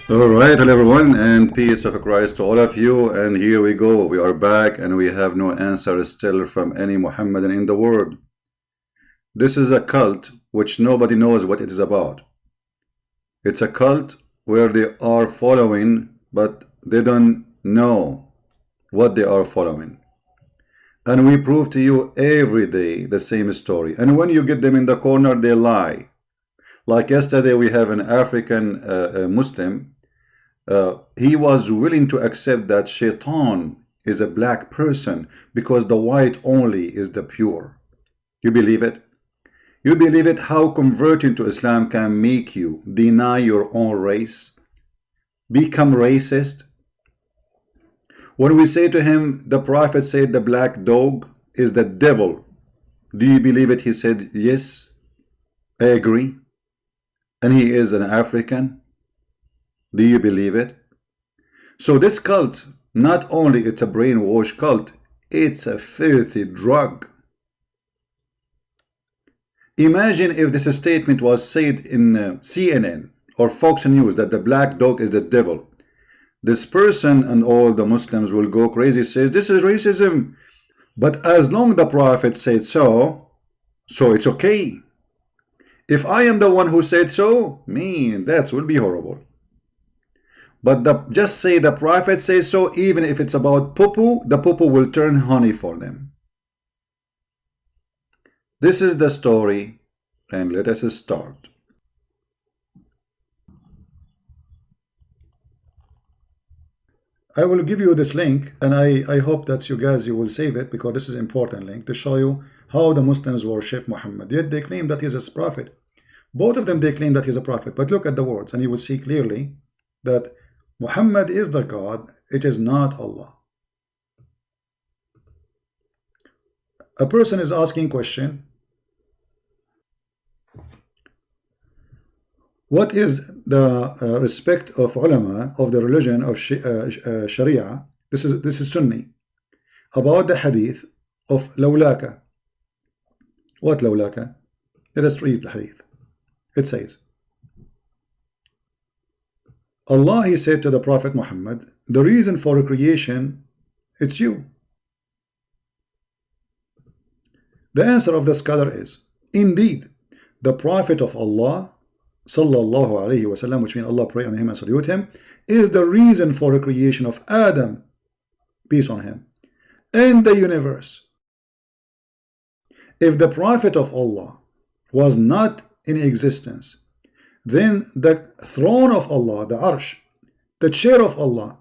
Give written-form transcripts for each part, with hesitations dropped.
All right, hello everyone, and peace of Christ to all of you. And here we go. We are back, and we have no answer still from any Muhammadan in the world. This is a cult which nobody knows what it is about. It's a cult where they are following, but they don't know what they are following. And we prove to you every day the same story. And when you get them in the corner, they lie. Like yesterday, we have an African Muslim. He was willing to accept that shaitan is a black person because the white only is the pure. You believe it? You believe it? How converting to Islam can make you deny your own race, become racist? When we say to him, the Prophet said the black dog is the devil, do you believe it? He said, yes, I agree. And he is an African. Do you believe it? So this cult, not only it's a brainwash cult, it's a filthy drug. Imagine if this statement was said in CNN or Fox News that the black dog is the devil. This person and all the Muslims will go crazy, says this is racism. But as long as the Prophet said so it's okay. If I am the one who said so, that will be horrible. But just say the Prophet says so, even if it's about poo-poo, the poo-poo will turn honey for them. This is the story, and let us start. I will give you this link, and I hope that you guys will save it, because this is an important link to show you how the Muslims worship Muhammad. Yet they claim that he is a prophet. Both of them, they claim that he is a prophet. But look at the words, and you will see clearly that Muhammad is the God, it is not Allah. A person is asking question, what is the respect of ulama of the religion of Sharia? This is Sunni, about the hadith of Laaka. What Laaka? Let us read the hadith. It says, Allah, he said to the Prophet Muhammad, the reason for creation, it's you. The answer of the scholar is, indeed, the Prophet of Allah, sallallahu alayhi wasallam, which means Allah pray on him and salute him, is the reason for the creation of Adam, peace on him, and the universe. If the Prophet of Allah was not in existence, then the throne of Allah, the Arsh, the chair of Allah,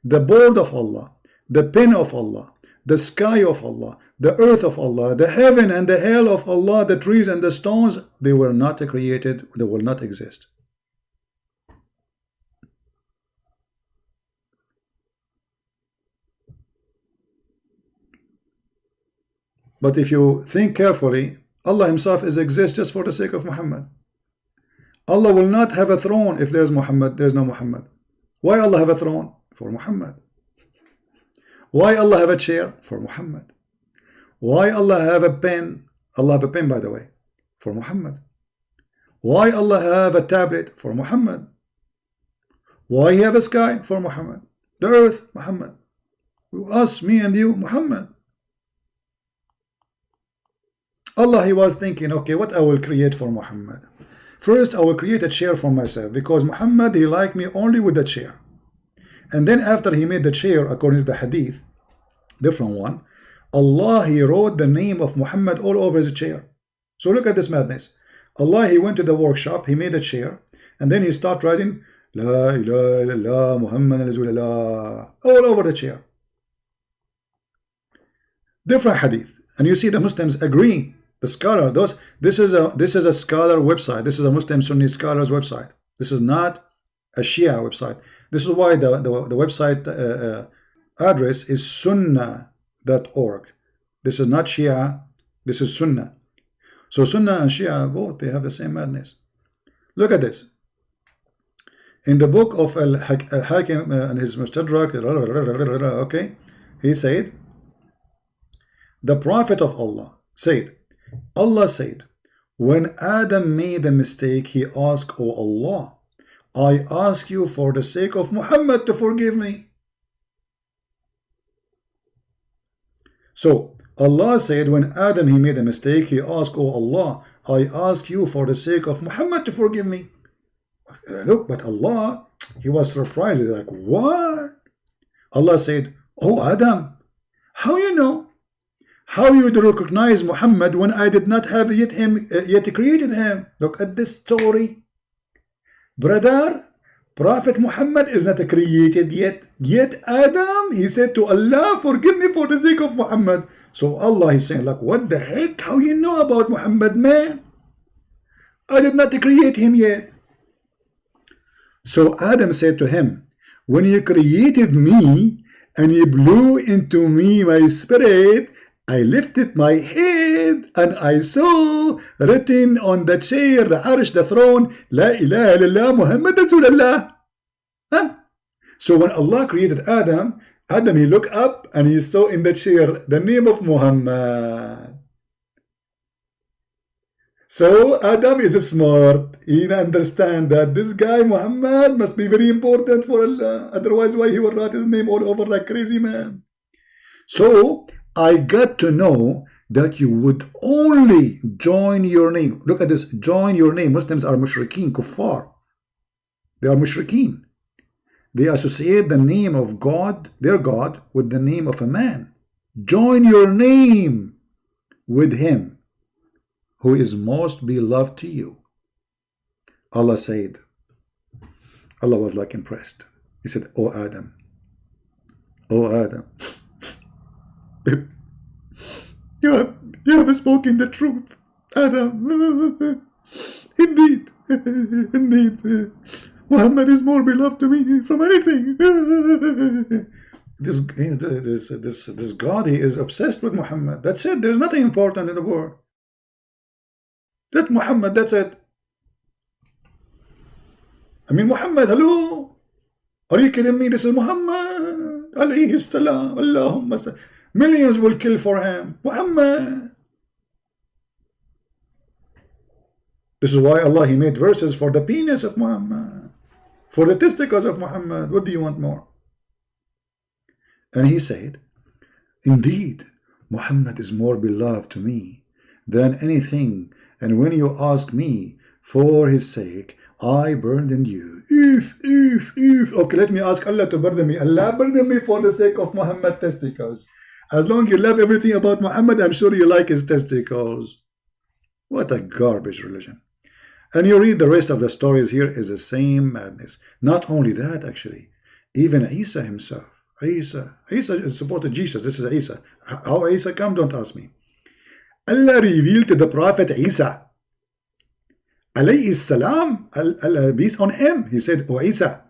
the board of Allah, the pen of Allah, the sky of Allah, the earth of Allah, the heaven and the hell of Allah, the trees and the stones, they were not created, they will not exist. But if you think carefully, Allah himself exists just for the sake of Muhammad. Allah will not have a throne if there's Muhammad, there's no Muhammad. Why Allah have a throne? For Muhammad. Why Allah have a chair? For Muhammad. Why Allah have a pen? Allah have a pen, by the way, for Muhammad. Why Allah have a tablet? For Muhammad. Why he have a sky? For Muhammad. The earth, Muhammad. Us, me and you, Muhammad. Allah, he was thinking, okay, what I will create for Muhammad? First, I will create a chair for myself, because Muhammad, he liked me only with the chair. And then after he made the chair, according to the hadith, different one, Allah, he wrote the name of Muhammad all over his chair. So look at this madness. Allah, he went to the workshop, he made a chair, and then he started writing, La ilaha illallah Muhammad Rasulullah, all over the chair. Different hadith. And you see the Muslims agree. The scholar, this is a scholar website. This is a Muslim Sunni scholars website. This is not a Shia website. This is why the website address is sunnah.org. This is not Shia, this is Sunnah. So Sunnah and Shia, both, they have the same madness. Look at this. In the book of Al-Hakim and his Mustadrak, okay, he said, the Prophet of Allah said, Allah said, when Adam made a mistake, he asked, oh Allah, I ask you for the sake of Muhammad to forgive me. So Allah said when Adam he made a mistake, he asked, oh Allah, I ask you for the sake of Muhammad to forgive me. Look, but Allah, he was surprised. He's like, what? Allah said, oh Adam, how you know? How you would recognize Muhammad when I did not have yet created him? Look at this story. Brother, Prophet Muhammad is not created yet. Yet Adam, he said to Allah, forgive me for the sake of Muhammad. So Allah is saying, like, what the heck? How you know about Muhammad, man? I did not create him yet. So Adam said to him, when you created me and you blew into me my spirit, I lifted my head and I saw written on the chair, the arsh, the throne, La ilaha illallah Muhammad Rasulullah. Huh? So when Allah created Adam, he looked up and he saw in the chair the name of Muhammad. So Adam is smart. He understands that this guy Muhammad must be very important for Allah. Otherwise, why he would write his name all over like crazy man? So I got to know that you would only join your name. Look at this, join your name. Muslims are mushrikeen, kuffar. They are mushrikeen. They associate the name of God, their God, with the name of a man. Join your name with him who is most beloved to you. Allah said, Allah was like impressed. He said, oh Adam, you have spoken the truth, Adam. Indeed, Muhammad is more beloved to me from anything. This God, he is obsessed with Muhammad. That's it. There's nothing important in the world. That's Muhammad. That's it. I mean, Muhammad, hello? Are you kidding me? This is Muhammad. Alayhi salam. Allahumma salam. Millions will kill for him. Muhammad. This is why Allah, he made verses for the penis of Muhammad, for the testicles of Muhammad. What do you want more? And he said, indeed, Muhammad is more beloved to me than anything. And when you ask me for his sake, I burdened you. Okay, let me ask Allah to burden me. Allah burden me for the sake of Muhammad testicles. As long as you love everything about Muhammad, I'm sure you like his testicles. What a garbage religion. And you read the rest of the stories here is the same madness. Not only that, actually, even Isa himself. Isa supported Jesus. This is Isa. How Isa come? Don't ask me. Allah revealed to the Prophet Isa, alayhi salam, peace on him. He said, oh Isa,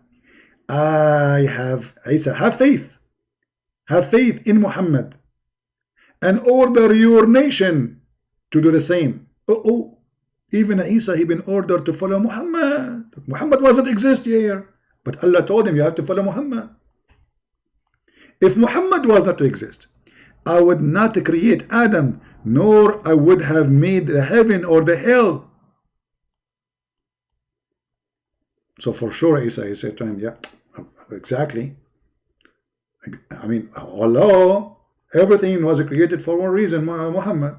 Isa, have faith. Have faith in Muhammad and order your nation to do the same. Even Isa, he been ordered to follow Muhammad. Muhammad wasn't exist here, but Allah told him you have to follow Muhammad. If Muhammad was not to exist, I would not create Adam, nor I would have made the heaven or the hell. So for sure, Isa, he said to him, yeah, exactly. I mean, hello, everything was created for one reason, Muhammad.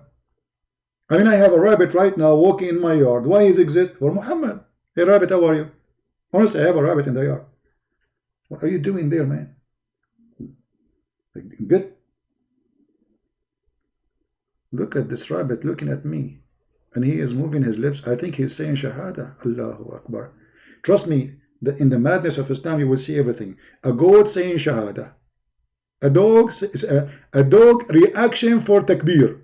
I mean, I have a rabbit right now walking in my yard. Why does it exist? For Muhammad. Hey, rabbit, how are you? Honestly, I have a rabbit in the yard. What are you doing there, man? Good. Look at this rabbit looking at me. And he is moving his lips. I think he's saying Shahada. Allahu Akbar. Trust me, in the madness of Islam, you will see everything. A goat saying Shahada. A dog reaction for takbir.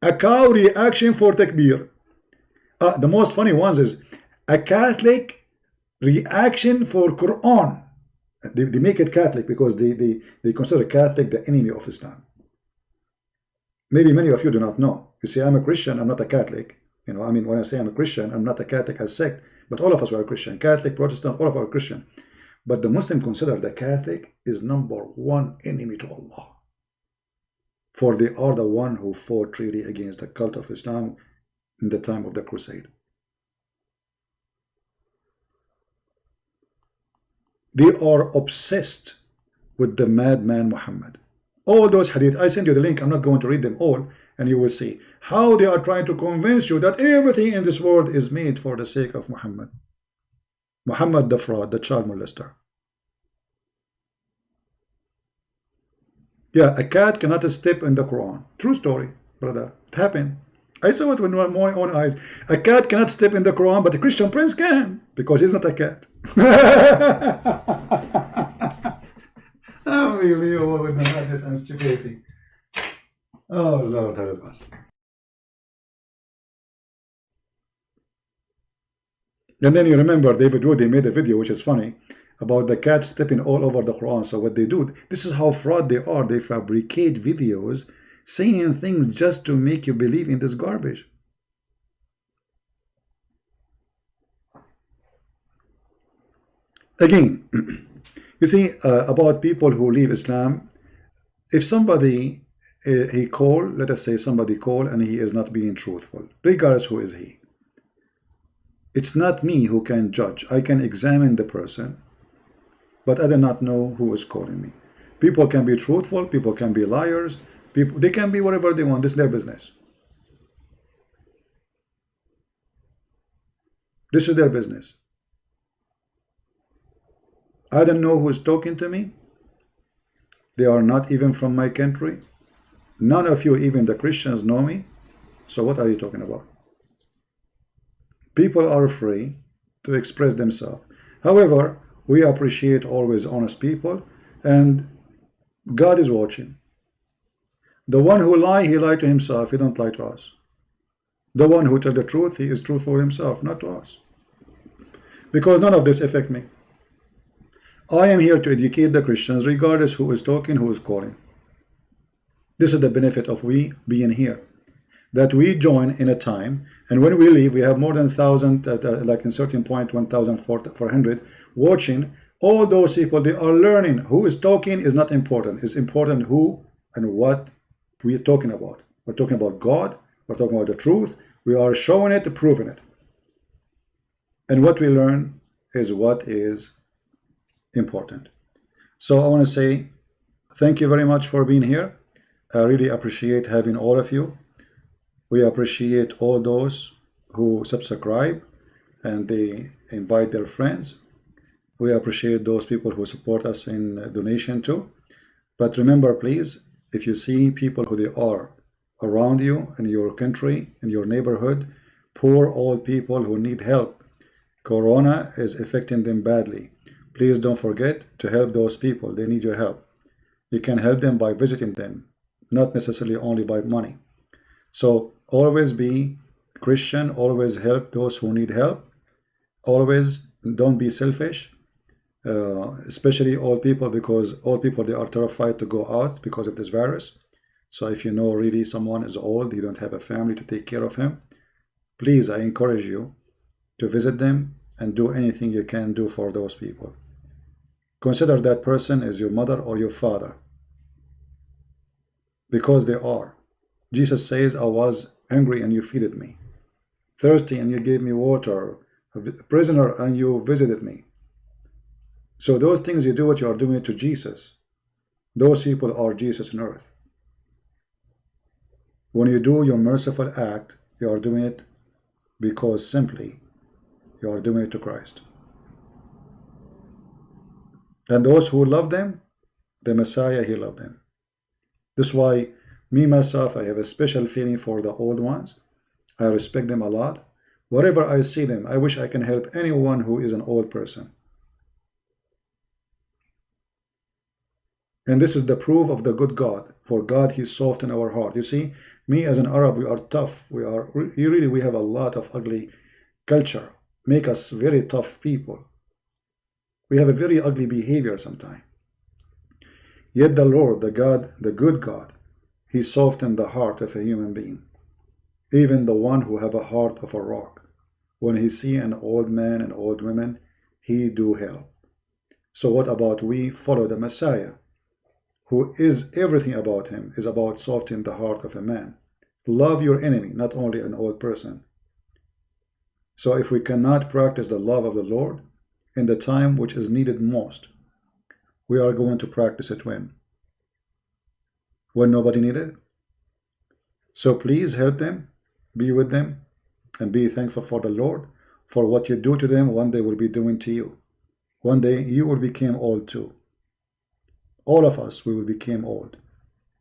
A cow reaction for takbir. The most funny ones is a Catholic reaction for Quran. They make it Catholic because they consider Catholic the enemy of Islam. Maybe many of you do not know. You see, I'm a Christian, I'm not a Catholic. You know, I mean, when I say I'm a Christian, I'm not a Catholic as sect, but all of us are Christian. Catholic, Protestant, all of us are Christian. But the Muslim consider the Catholic is #1 enemy to Allah. For they are the one who fought really against the cult of Islam in the time of the crusade. They are obsessed with the madman Muhammad. All those hadith, I send you the link, I'm not going to read them all, and you will see how they are trying to convince you that everything in this world is made for the sake of Muhammad. Muhammad the fraud, the child molester. Yeah, a cat cannot step in the Quran. True story, brother. It happened. I saw it with my own eyes. A cat cannot step in the Quran, but a Christian prince can, because he's not a cat. Unbelievable with the madness and stupidity. Oh Lord, help us. And then you remember David Wood, he made a video which is funny about the cat stepping all over the Quran. So what they do, this is how fraud they are. They fabricate videos saying things just to make you believe in this garbage. Again, you see, about people who leave Islam, if somebody let us say somebody call and he is not being truthful, regardless who is he, it's not me who can judge. I can examine the person, but I do not know who is calling me. People can be truthful, people can be liars, they can be whatever they want. This is their business. This is their business. I don't know who is talking to me. They are not even from my country. None of you, even the Christians, know me. So what are you talking about? People are free to express themselves. However, we appreciate always honest people, and God is watching. The one who lie, he lied to himself. He don't lie to us. The one who tell the truth, he is truthful himself, not to us. Because none of this affect me. I am here to educate the Christians, regardless who is talking, who is calling. This is the benefit of we being here, that we join in a time, and when we leave, we have more than 1,000, like in certain point, 1,400 watching. All those people, they are learning. Who is talking is not important. It's important who and what we are talking about. We're talking about God. We're talking about the truth. We are showing it, proving it. And what we learn is what is important. So I want to say thank you very much for being here. I really appreciate having all of you. We appreciate all those who subscribe and they invite their friends. We appreciate those people who support us in donation too. But remember, please, if you see people who they are around you in your country, in your neighborhood, poor old people who need help, Corona is affecting them badly. Please don't forget to help those people. They need your help. You can help them by visiting them, not necessarily only by money. So always be Christian, always help those who need help. Always don't be selfish, especially old people, because old people, they are terrified to go out because of this virus. So if you know really someone is old, you don't have a family to take care of him, please, I encourage you to visit them and do anything you can do for those people. Consider that person as your mother or your father, because they are. Jesus says, I was hungry and you feeded me, thirsty and you gave me water, a prisoner and you visited me. So those things you do, what you are doing to Jesus, those people are Jesus on earth. When you do your merciful act, you are doing it because simply you are doing it to Christ. And those who love them, the Messiah, he loved them. This is why me, myself, I have a special feeling for the old ones. I respect them a lot. Wherever I see them, I wish I can help anyone who is an old person. And this is the proof of the good God. For God, He soft in our heart. You see, me as an Arab, we are tough. We have a lot of ugly culture. Make us very tough people. We have a very ugly behavior sometimes. Yet the Lord, the God, the good God, He softened the heart of a human being. Even the one who have a heart of a rock. When he see an old man and old women, he do help. So what about we follow the Messiah, who is everything about him, is about softening the heart of a man. Love your enemy, not only an old person. So if we cannot practice the love of the Lord, in the time which is needed most. We are going to practice it when? When nobody needed it. So please help them, be with them, and be thankful for the Lord for what you do to them. One day will be doing to you. One day you will become old too. All of us, we will become old.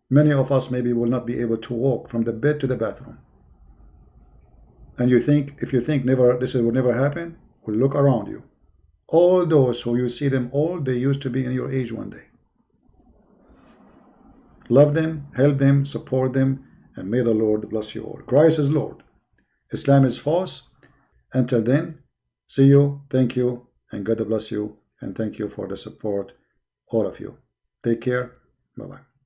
Many of us maybe will not be able to walk from the bed to the bathroom. And you think, if you think this will never happen, well, look around you. All those who you see them old, they used to be in your age one day. Love them, help them, support them, and may the Lord bless you all. Christ is Lord. Islam is false. Until then, see you, thank you, and God bless you, and thank you for the support, all of you. Take care. Bye-bye.